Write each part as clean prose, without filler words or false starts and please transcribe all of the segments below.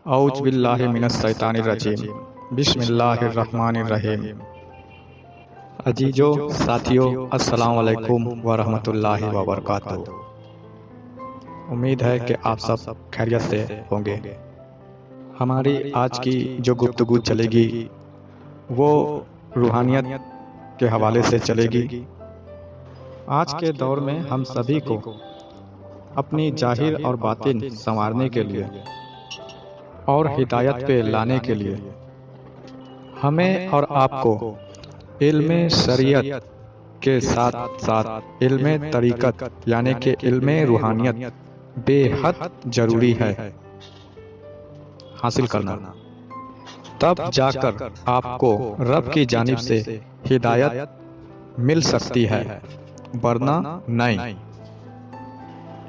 औज बिल्लाहि मिनश शैतानिर रजीम बिस्मिल्लाहिर्रहमानिर्रहीम। अजीजो साथियों, अस्सलाम वालेकुम व रहमतुल्लाहि व बरकातहू। उम्मीद है कि आप सब खैरियत से होंगे। हमारी आज की जो गुफ्तगू चलेगी वो रूहानियत के हवाले से चलेगी। आज के दौर में हम सभी को अपनी जाहिर और बातिन संवारने के लिए और हिदायत पे लाने के लिए हमें और आपको इल्म शरीयत के साथ साथ इल्म तरीक़त यानी कि इल्म रूहानियत बेहद ज़रूरी है हासिल करना। तब जाकर आपको रब की जानिब से हिदायत मिल सकती है, वरना नहीं।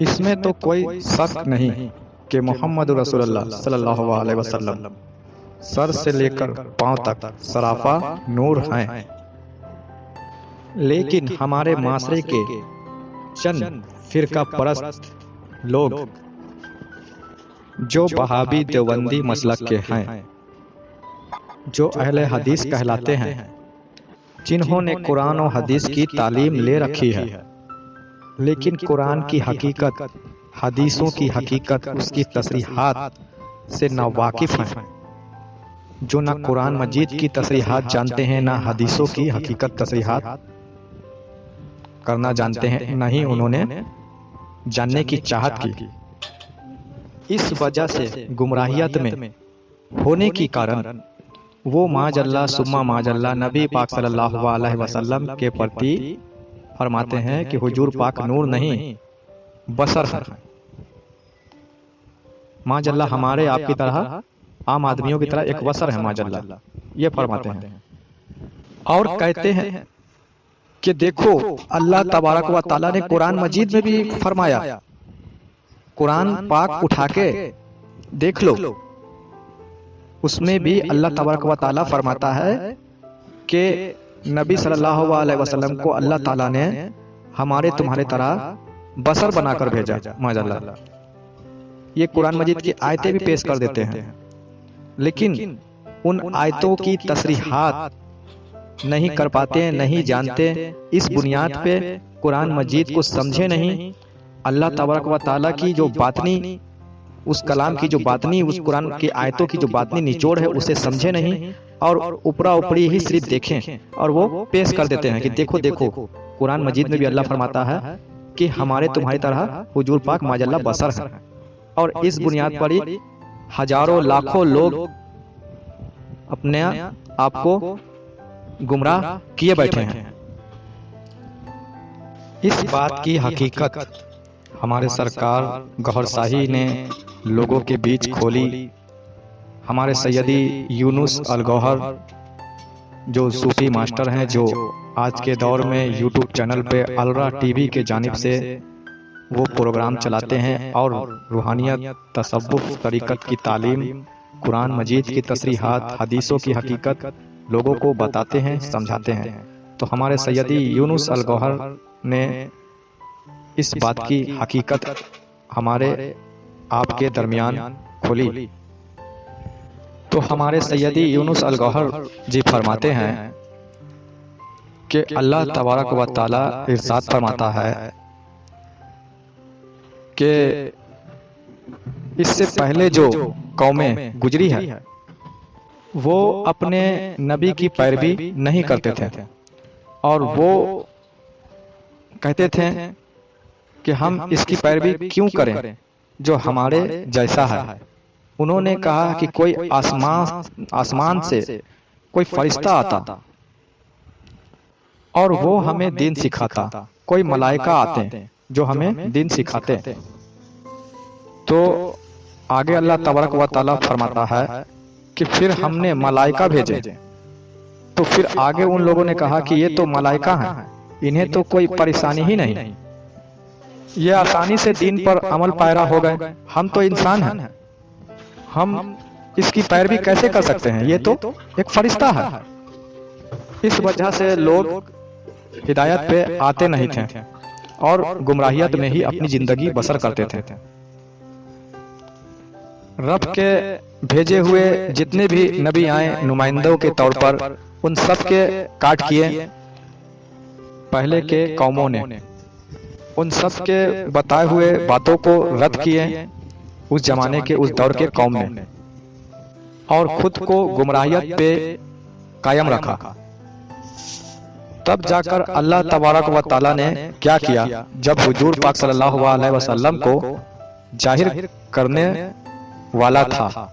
इसमें तो कोई शक नहीं कि मोहम्मद रसूलुल्लाह सल्लल्लाहु अलैहि वसल्लम सर से लेकर पांव तक सराफा नूर हैं। लेकिन हमारे माशरे के चंद फिरका परस्त लोग जो वहाबी देवबंदी मसलक के हैं, जो अहले हदीस कहलाते हैं, जिन्होंने कुरान और हदीस की तालीम ले रखी है, लेकिन कुरान की हकीकत, हदीसों की हकीकत, उसकी तसरीहात से ना वाकिफ हैं, जो ना कुरान मजीद की तसरीहात जानते हैं, ना हदीसों की हकीकत तसरीहात करना जानते हैं, ना ही उन्होंने जानने की चाहत की। इस वजह से गुमराहियत में होने के कारण वो माजल्ला सुम्मा माजल्ला नबी पाक सल्लल्लाहु अलैहि वसल्लम के प्रति फरमाते हैं कि हुजूर पाक नूर नहीं बसर है। माजल्ला हमारे आपकी तरह आम आदमियों की तरह एक बसर है, माजल्ला ये फरमाते हैं। और कहते हैं कि देखो अल्लाह तबारक व तआला ने कुरान मजीद में भी फरमाया, कुरान पाक उठा के देख लो, उसमें भी अल्लाह तबारक व तआला फरमाता है कि नबी सल्लल्लाहु अलैहि वसल्लम को अल्लाह ताला ने हमारे तुम्हारे तरह बसर बनाकर भेजा। माशाअल्लाह, ये कुरान मजीद की आयतें भी पेश कर देते हैं, लेकिन उन आयतों की तसरीहात नहीं कर पाते, नहीं जानते। इस बुनियाद पे कुरान मजीद को समझे नहीं, अल्लाह तबारक व तआला की जो बातनी, उस कलाम की जो बातनी, उस कुरान की आयतों की जो बातनी निचोड़ है उसे समझे नहीं, और ऊपरा ऊपरी ही सिर्फ देखें और वो पेश कर देते हैं कि देखो देखो कुरान मजीद में भी अल्लाह फरमाता है कि हमारे तुम्हारी तरह हुजूर पाक माजल्ला बसर है। और इस बुनियाद पर ही हजारों लाखों लोग अपने आपको गुमराह किए बैठे हैं। इस बात की हकीकत हमारे सरकार गौहर शाही ने लोगों के बीच खोली। हमारे सैयदी यूनुस अल गौहर जो सूफी मास्टर हैं, जो आज के दौर में यूट्यूब चैनल पे अलरा टीवी के जानिब से वो प्रोग्राम चलाते हैं और रूहानियत, तसव्वुफ, तरीक़त की तालीम, कुरान मजीद की तसरीहात, हदीसों की हकीकत लोगों को बताते हैं, समझाते हैं। तो हमारे सैयदी यूनुस अल गौहर ने इस बात की हकीकत हमारे आपके दरमियान खोली। तो हमारे सैयदी यूनुस अल गौहर जी फरमाते हैं कि अल्लाह तबारक व तआला इरशाद फरमाता है कि इससे पहले जो कौमें गुजरी है वो अपने नबी की पैरवी नहीं करते थे, और वो कहते थे कि हम इसकी पैरवी क्यों करें जो हमारे जैसा है। उन्होंने कहा कि कोई आसमान से कोई फरिश्ता आता और वो हमें दीन सिखाता, कोई मलाइका आते जो हमें दीन सिखाते। तो आगे अल्लाह तबारक व तआला फरमाता है कि फिर हमने मलाइका भेजे। तो फिर आगे उन लोगों ने कहा कि ये तो मलाइका हैं, इन्हें तो कोई परेशानी ही नहीं, ये आसानी से दीन पर अमल पैरा हो गए, हम तो इंसान हैं, हम इसकी पैरवी कैसे कर सकते हैं, ये तो एक फरिश्ता है। इस वजह से लोग हिदायत पे आते नहीं थे और गुमराहियत में ही अपनी जिंदगी बसर करते थे। रब के भेजे हुए जितने भी नबी आए नुमाइंदों के तौर पर, उन सब के काट किए पहले के कौमों ने। उन सब के बताए हुए बातों को रद्द किए उस जमाने के, उस दौर के कौम ने, और खुद को गुमराहियत पे कायम रखा। तब जाकर अल्लाह तबारक व ताला ने क्या किया, जब हुजूर पाक सल्लल्लाहु अलैहि वसल्लम को जाहिर करने वाला था,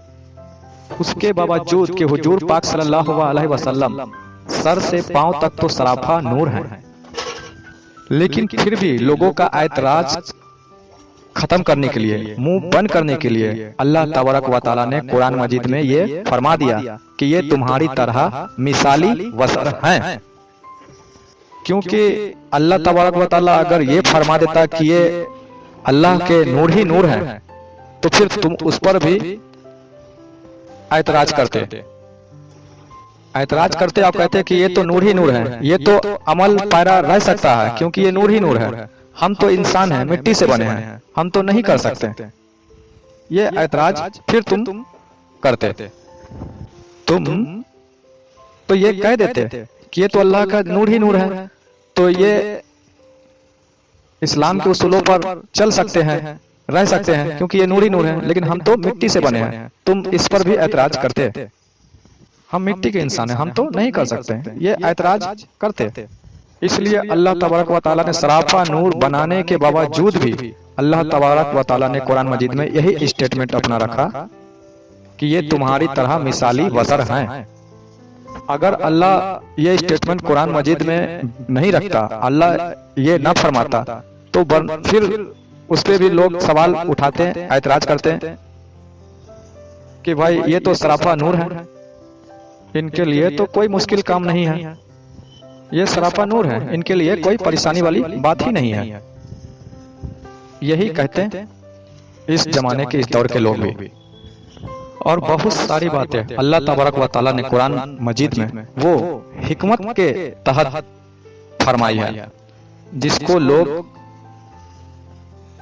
उसके बावजूद कि हुजूर पाक सल्लल्लाहु अलैहि वसल्लम सर से पांव तक तो सराफा नूर हैं, लेकिन फिर भी लोगों का ऐतराज खत्म करने के लिए, मुंह बंद करने के लिए अल्लाह तबारक व ताला ने कुरान मजीद में ये फरमा दिया कि ये तुम्हारी तरह मिसाली वसर हैं। क्योंकि अल्लाह तबारक व ताला अगर ये फरमा देता कि ये अल्लाह के नूर ही नूर हैं, तो फिर तुम उस पर भी ऐतराज करते आप कहते कि ये तो नूर ही नूर है, ये तो अमल पैरा रह सकता है क्योंकि ये नूर ही नूर है, हम तो इंसान हैं, मिट्टी से बने हैं, हम तो नहीं कर सकते। ये ऐतराज फिर तुम करते, तुम तो ये कह देते कि ये तो अल्लाह का नूर ही नूर है, तो ये इस्लाम के उसूलों पर चल सकते हैं, रह सकते हैं क्योंकि ये नूर ही नूर है, लेकिन हम तो मिट्टी से बने हैं। तुम इस पर भी ऐतराज करते, हम मिट्टी के इंसान हैं, हम तो नहीं कर सकते, ये ऐतराज करते। इसलिए अल्लाह तबारक व ताला ने सराफा नूर बनाने के बावजूद भी अल्लाह तबारक व ताला ने कुरान मजीद में यही स्टेटमेंट अपना रखा कि ये तुम्हारी तरह मिसाली वसर हैं। अगर अल्लाह ये स्टेटमेंट कुरान मजीद में नहीं रखता, अल्लाह ये न फरमाता, तो फिर उस पे भी लोग सवाल उठाते हैं, ऐतराज करते हैं कि भाई ये तो सराफा नूर है, इनके लिए तो कोई मुश्किल काम नहीं है, ये सराफा नूर है, इनके लिए कोई परेशानी वाली बात ही नहीं है। यही कहते हैं इस जमाने के, इस दौर के लोग भी। और बहुत सारी बातें अल्लाह तबारक व ताला ने कुरान मजीद में वो हिकमत के तहत फरमाई है, जिसको लोग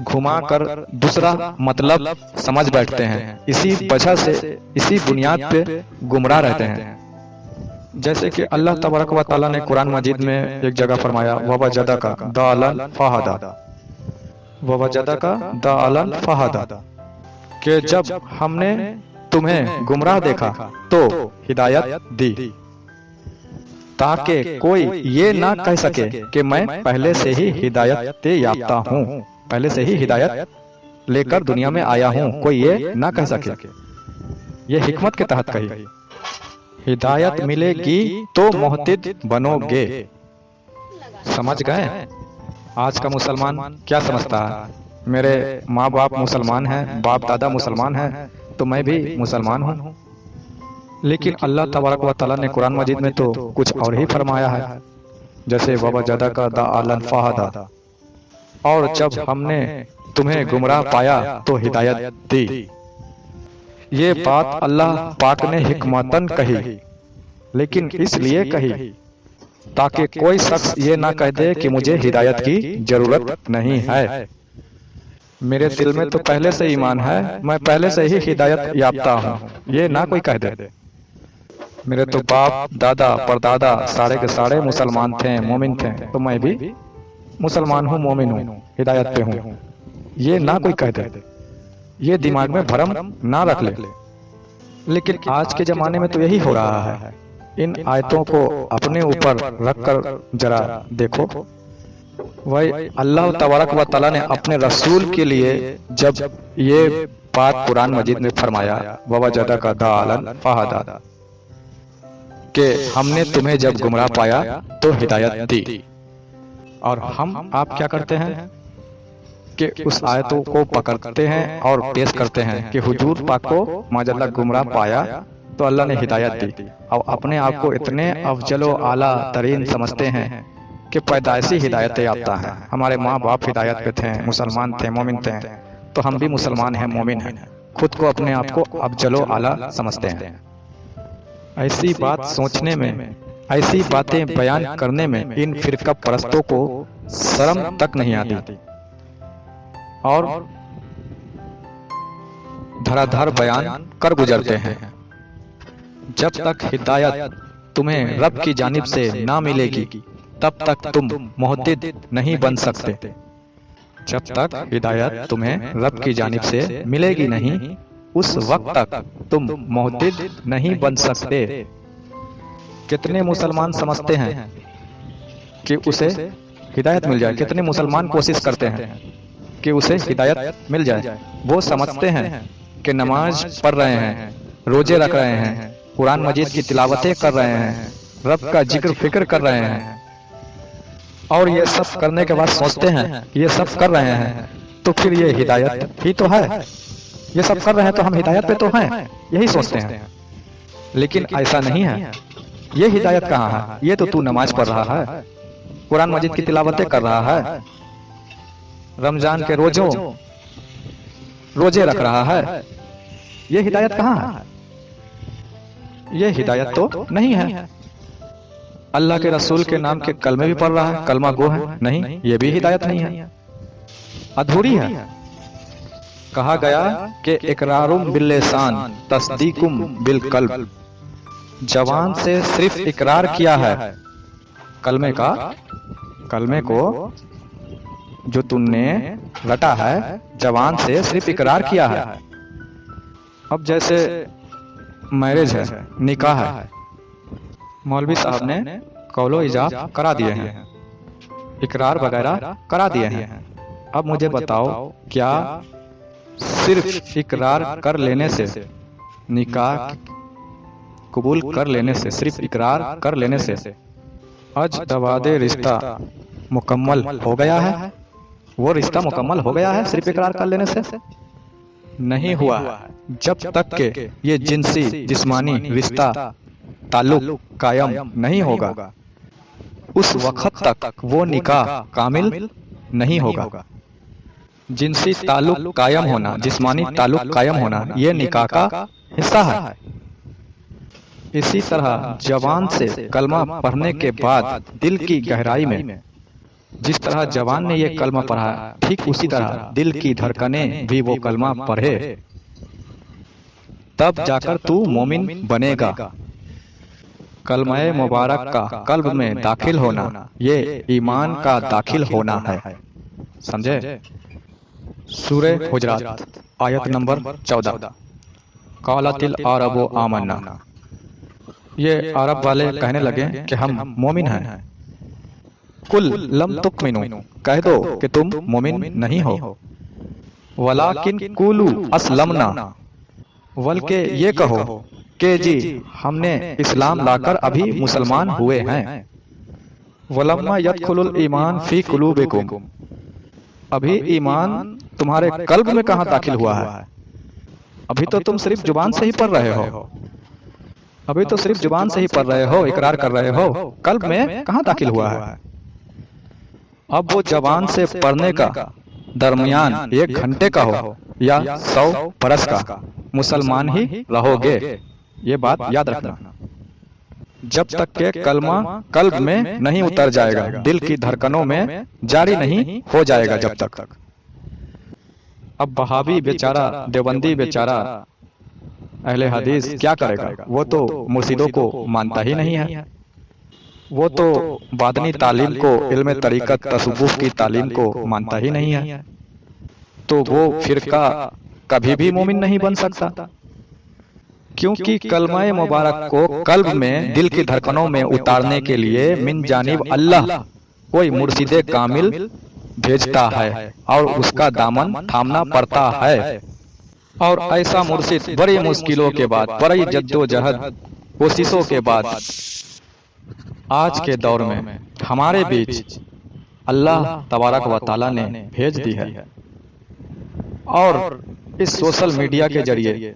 घुमाकर दूसरा मतलब समझ बैठते हैं। इसी वजह से, इसी बुनियाद पे गुमराह रहते हैं। जैसे कि अल्लाह तबारक व ताला ने कुरान मजीद में एक जगह फरमाया, ववजदका दालन फहदा, ववजदका दालन फहदा, कि जब हमने तुम्हें गुमराह देखा तो हिदायत दी, ताकि कोई ये ना कह सके कि मैं पहले से ही हिदायत याफ्ता हूँ, पहले से ही हिदायत लेकर दुनिया में आया हूँ, कोई ये ना कह सके। ये हिकमत के तहत कही, हिदायत मिलेगी तो मोहतिद बनोगे। समझ गए? आज का मुसलमान क्या समझता है, मेरे माँ बाप मुसलमान हैं, बाप दादा मुसलमान हैं, तो मैं भी मुसलमान हूँ। लेकिन अल्लाह तबारक व ताला ने कुरान मजीद में तो कुछ और ही फरमाया है, जैसे ववजदका दालन फहदा, और जब हमने तुम्हें गुमराह पाया तो हिदायत दी। ये बात अल्लाह पाक ने हिकमतन कही, लेकिन इसलिए कही ताकि कोई शख्स ये ना कह दे कि मुझे हिदायत की जरूरत नहीं है, मेरे दिल में तो पहले से ईमान है, मैं पहले से ही हिदायत याफ्ता हूँ, ये ना कोई कह दे। मेरे तो बाप दादा परदादा सारे के सारे मुसलमान थे, मोमिन थे, तो मैं भी मुसलमान हूँ, मोमिन हूँ, हिदायत पे हूँ, ये ना कोई कह दे। ये दिमाग में भरम ना रख ले। लेकिन आज के जमाने में तो यही हो रहा है। इन आयतों को अपने ऊपर रखकर जरा देखो, वही अल्लाह तबारक व ताला ने अपने रसूल के लिए जब ये बात कुरान मजीद में फरमाया, ववजदका दालन फहदा, कि हमने तुम्हें जब गुमराह पाया तो हिदायत दी, और हम आप क्या करते हैं कि उस आयतों को पकड़ते हैं और पेश करते हैं कि हुजूर पाक को माजल्ला गुमराह पाया तो अल्लाह ने हिदायत दी, और अपने आप को इतने अफजलो आला तरीन समझते हैं कि पैदाइशी हिदायत याफ्ता है। हमारे माँ बाप हिदायत पे थे, मुसलमान थे, मोमिन थे, तो हम भी मुसलमान हैं, मोमिन हैं, खुद को अपने आप को अफजलो आला समझते हैं। ऐसी बात सोचने में, ऐसी बातें बयान करने में इन फिरका परस्तों को शर्म तक नहीं आती। और धराधर बयान कर गुजरते हैं। जब तक हिदायत तुम्हें रब की जानिब से ना मिलेगी तब तक तुम मुहद्दिद नहीं बन सकते। जब तक हिदायत तुम्हें रब की जानिब से मिलेगी नहीं उस वक्त तक तुम मुहद्दिद नहीं बन सकते। कितने मुसलमान समझते हैं कि उसे हिदायत मिल जाए, कितने मुसलमान कोशिश करते हैं कि उसे हिदायत मिल जाए। वो समझते हैं कि नमाज पढ़ रहे हैं, रोजे रख रहे हैं, कुरान मजीद की तिलावतें कर रहे हैं, रब का जिक्र फिक्र कर रहे हैं, और ये सब करने के बाद सोचते हैं ये सब कर रहे हैं तो फिर ये हिदायत ही तो है, ये सब कर रहे हैं तो हम हिदायत पे तो हैं, यही सोचते हैं। लेकिन ऐसा नहीं है। ये हिदायत कहाँ है? ये तो तू नमाज पढ़ रहा है, कुरान मजीद की तिलावतें कर रहा है, रमजान के रोजे रख रहा है, ये हिदायत कहाँ है? ये हिदायत तो नहीं है। अल्लाह के रसूल के नाम के कलमे भी पढ़ रहा है, कलमा गो है, नहीं, ये भी हिदायत नहीं है, अधूरी है। कहा गया कि इकरारुम बिल लिसान तस्दीकुम बिल कल्ब, जवान से सिर्फ इकरार किया है कलमे का, कलमे को जो तुमने रटा है जवान से सिर्फ इकरार किया है। अब जैसे मैरिज है, निकाह है, मौलवी साहब ने कौलो इजाब करा दिए हैं, इकरार वगैरह करा दिए हैं। अब मुझे बताओ क्या सिर्फ इकरार कर लेने से, निकाह कबूल कर लेने से, सिर्फ इकरार कर लेने से अज दवादे रिश्ता मुकम्मल हो गया है? वो रिश्ता मुकम्मल हो गया है सिर्फ इकरार कर लेने से? नहीं हुआ है। जब तक के ये जिनसी जिस्मानी रिश्ता ताल्लुक कायम नहीं होगा उस वक्त तक वो निकाह कामिल नहीं होगा। जिनसी ताल्लुक कायम होना, जिस्मानी ताल्लुक कायम होना, ये निकाह का हिस्सा है। इसी तरह जवान से कलमा पढ़ने के बाद दिल की गहराई में, जिस तरह जवान ने ये कलमा पढ़ा ठीक उसी तरह दिल की धड़कनें भी वो कलमा पढ़े, तब जाकर तू मोमिन बनेगा। कलमाए मुबारक का कल्ब में दाखिल होना ये ईमान का दाखिल होना है। समझे? सूरे हुजरात आयत नंबर 14। कालतिल अरबो आमन्ना, ये अरब वाले कहने लगे कि हम मोमिन हैं। कुल लम तुकमिनु, कह दो कि तुम मोमिन नहीं हो। वलाकिन कुलू असलमना, बल्कि ये कहो कि जी हमने इस्लाम लाकर अभी मुसलमान हुए हैं। वलम्मा यदखुलुल ईमान फी कुलूबिकुम, अभी ईमान तुम्हारे कल्ब में कहाँ दाखिल हुआ है? अभी तो तुम सिर्फ जुबान से ही पढ़ रहे हो, अभी तो सिर्फ जुबान से ही पढ़ रहे हो, इकरार कर रहे हो, कल्ब में कहाँ दाखिल हुआ है? अब वो जबान से पढ़ने का दरमियान 1 घंटे का हो या 100 बरस का, मुसलमान ही रहोगे। ये बात याद रखना। जब तक के कलमा कल्ब में नहीं उतर जाएगा, दिल की धड़कनों में जारी नहीं हो जाएगा जब तक। अब वहाबी बेचारा, देवबंदी बेचारा, अहले हदीस क्या करेगा? वो तो मुर्शिदों को मानता ही नहीं है, वो तो बादनी तालीम को, इल्म तरीकत तसव्वुफ की तालीम को मानता ही नहीं है, तो वो फिरका कभी भी मोमिन नहीं बन सकता। क्योंकि कलमाए मुबारक को कल्ब में, दिल की धड़कनों में उतारने के लिए मिन जानिब अल्लाह कोई मुर्शिदे कामिल भेजता है और उसका दामन थामना पड़ता है। और ऐसा मुर्शिद बड़ी मुश्किलों के बाद, बड़ी जद्दोजहद कोशिशों के बाद आज के दौर में हमारे बीच अल्लाह तबारक व तआला ने भेज दी है। और इस सोशल मीडिया के जरिए,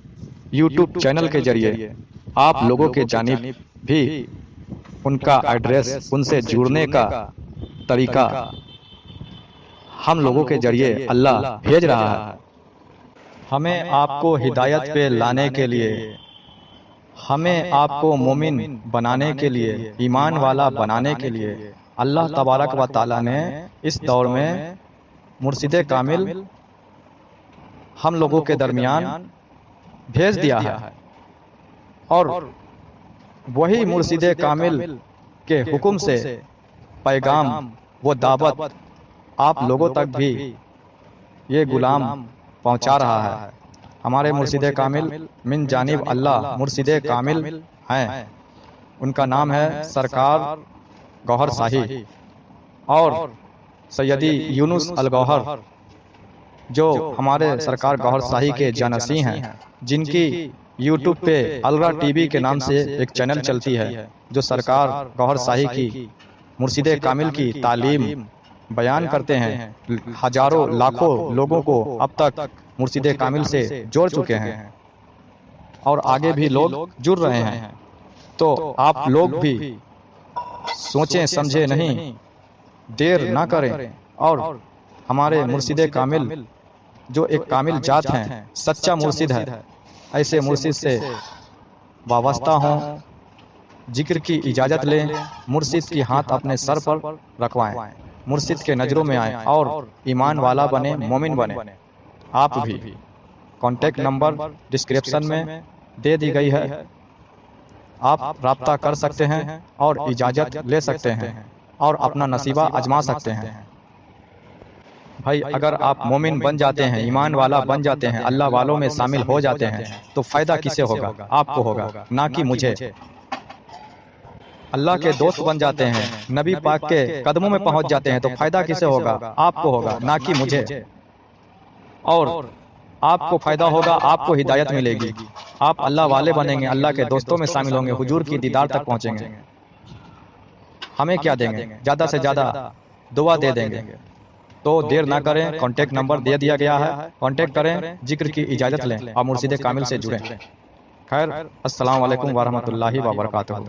यूट्यूब चैनल के जरिए आप लोगों के जानिब भी उनका एड्रेस, उनसे जुड़ने का तरीका हम लोगों के जरिए अल्लाह भेज रहा है। हमें आपको हिदायत पे लाने के लिए, हमें आपको मोमिन बनाने के लिए, ईमान वाला बनाने के लिए अल्लाह तबारक व तआला ने इस दौर में मुर्शिदे कामिल हम लोगों के दरमियान भेज दिया है और वही मुर्शिद कामिल के हुक्म से पैगाम वो दावत आप लोगों तक भी ये गुलाम पहुंचा रहा है। हमारे मुर्शिद कामिल मिन जानिब अल्लाह मुर्शिद कामिल हैं, उनका नाम है सरकार गौहर शाही और सैयदी यूनुस अल गौहर, जो हमारे सरकार गौहर शाही के जानसी हैं, जिनकी यूट्यूब पे अलरा टीवी के नाम से एक चैनल चलती है, जो सरकार गौहर शाही की मुर्शिद कामिल की तालीम बयान करते हैं। हजारों लाखों लोगों को अब तक मुर्शिद कामिल से जोड़ चुके हैं और आगे भी लोग जुड़ रहे हैं। तो आप लोग भी सोचें समझे नहीं, देर ना करें और हमारे मुर्शिद कामिल जो एक कामिल जात हैं, सच्चा मुर्शिद है, ऐसे मुर्शिद से वाबस्ता हों, जिक्र की इजाज़त लें, मुर्शिद की हाथ अपने सर पर रखवाएं, मुर्शिद के नज़रों में आएं और ईमान वाला बने, मोमिन बने। आप भी कॉन्टैक्ट नंबर डिस्क्रिप्शन में दे दी गई है, आप राब्ता कर सकते हैं और इजाज़त ले सकते हैं और अपना नसीबा आजमा सकते हैं। भाई अगर आप मोमिन बन जाते हैं, ईमान वाला बन जाते हैं, अल्लाह वालों में शामिल हो जाते हैं, तो फ़ायदा किसे होगा? आपको होगा, ना कि मुझे। अल्लाह के दोस्त बन जाते हैं, नबी पाक के कदमों में पहुंच जाते हैं, तो फ़ायदा किसे होगा? आपको होगा, ना कि मुझे। और आपको फ़ायदा होगा, आपको हिदायत मिलेगी, आप अल्लाह वाले बनेंगे, अल्लाह के दोस्तों में शामिल होंगे, हुजूर की दीदार तक पहुँचेंगे। हमें क्या देंगे? ज़्यादा से ज़्यादा दुआ दे देंगे। तो देर ना करें, कॉन्टैक्ट नंबर दे दिया गया है, कॉन्टैक्ट करें, जिक्र की इजाज़त लें और मुर्शिद कामिल से जुड़ें। खैर, अस्सलाम वालेकुम व रहमतुल्लाहि व बरकातुहू।